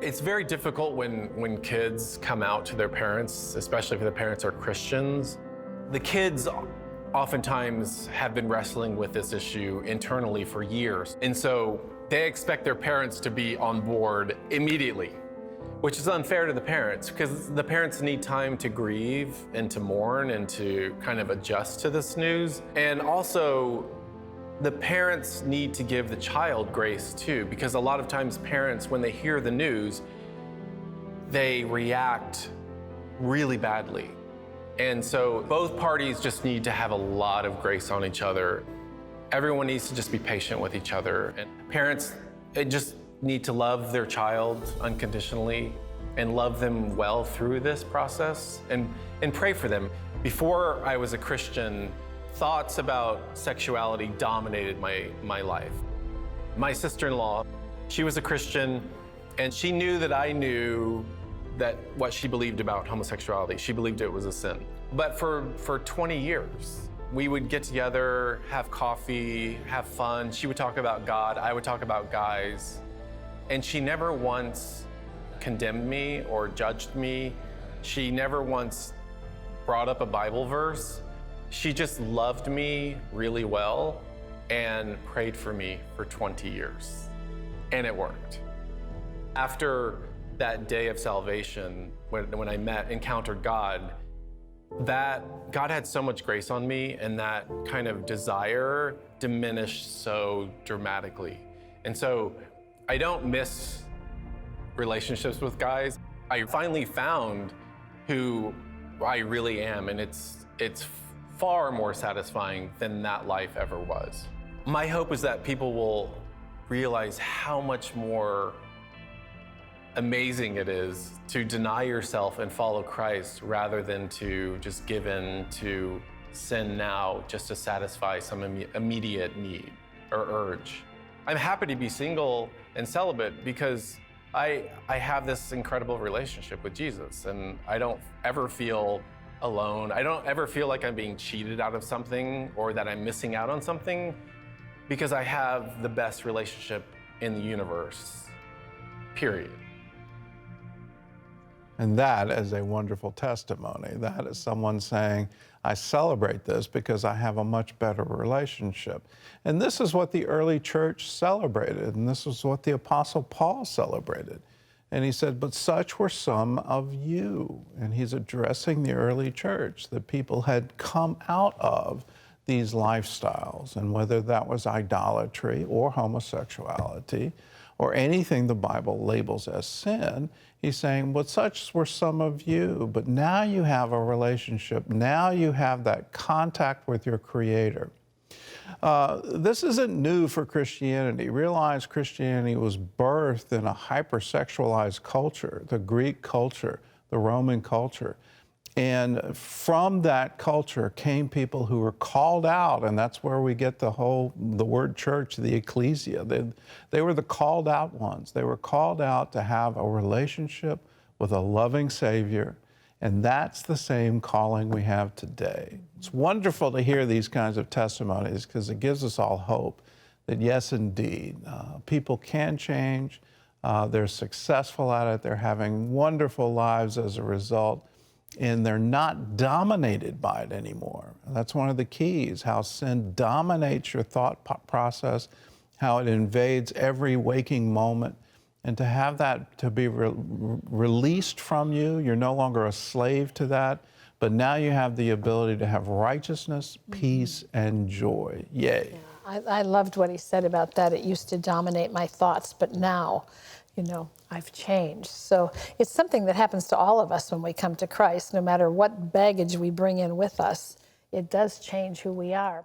It's very difficult when kids come out to their parents, especially if the parents are Christians. The kids oftentimes have been wrestling with this issue internally for years. And so they expect their parents to be on board immediately, which is unfair to the parents because the parents need time to grieve and to mourn and to kind of adjust to this news. And also, the parents need to give the child grace too, because a lot of times parents, when they hear the news, they react really badly. And so both parties just need to have a lot of grace on each other. Everyone needs to just be patient with each other. And parents just need to love their child unconditionally and love them well through this process and pray for them. Before I was a Christian, thoughts about sexuality dominated my life. My sister-in-law, she was a Christian, and she knew that I knew that what she believed about homosexuality. She believed it was a sin. But for 20 years, we would get together, have coffee, have fun. She would talk about God, I would talk about guys. And she never once condemned me or judged me. She never once brought up a Bible verse. She just loved me really well and prayed for me for 20 years. And it worked. After that day of salvation, when I encountered God, that God had so much grace on me, and that kind of desire diminished so dramatically. And so I don't miss relationships with guys. I finally found who I really am, and it's far more satisfying than that life ever was. My hope is that people will realize how much more amazing it is to deny yourself and follow Christ rather than to just give in to sin now just to satisfy some immediate need or urge. I'm happy to be single and celibate because I have this incredible relationship with Jesus, and I don't ever feel alone. I don't ever feel like I'm being cheated out of something or that I'm missing out on something, because I have the best relationship in the universe, period. And that is a wonderful testimony. That is someone saying, I celebrate this because I have a much better relationship. And this is what the early church celebrated, and this is what the Apostle Paul celebrated. And he said, but such were some of you. And he's addressing the early church, that people had come out of these lifestyles, and whether that was idolatry or homosexuality or anything the Bible labels as sin, he's saying, but such were some of you, but now you have a relationship. Now you have that contact with your Creator. This isn't new for Christianity. Realize Christianity was birthed in a hypersexualized culture, the Greek culture, the Roman culture. And from that culture came people who were called out, and that's where we get the word church, the ecclesia. They were the called out ones. They were called out to have a relationship with a loving Savior, and that's the same calling we have today. It's wonderful to hear these kinds of testimonies because it gives us all hope that yes, indeed, people can change. They're successful at it. They're having wonderful lives as a result. And they're not dominated by it anymore. That's one of the keys, how sin dominates your thought process, how it invades every waking moment. And to have that to be released from you, you're no longer a slave to that, but now you have the ability to have righteousness, peace, and joy. Yay. Yeah, I loved what he said about that. It used to dominate my thoughts, but now, I've changed. So it's something that happens to all of us when we come to Christ. No matter what baggage we bring in with us, it does change who we are.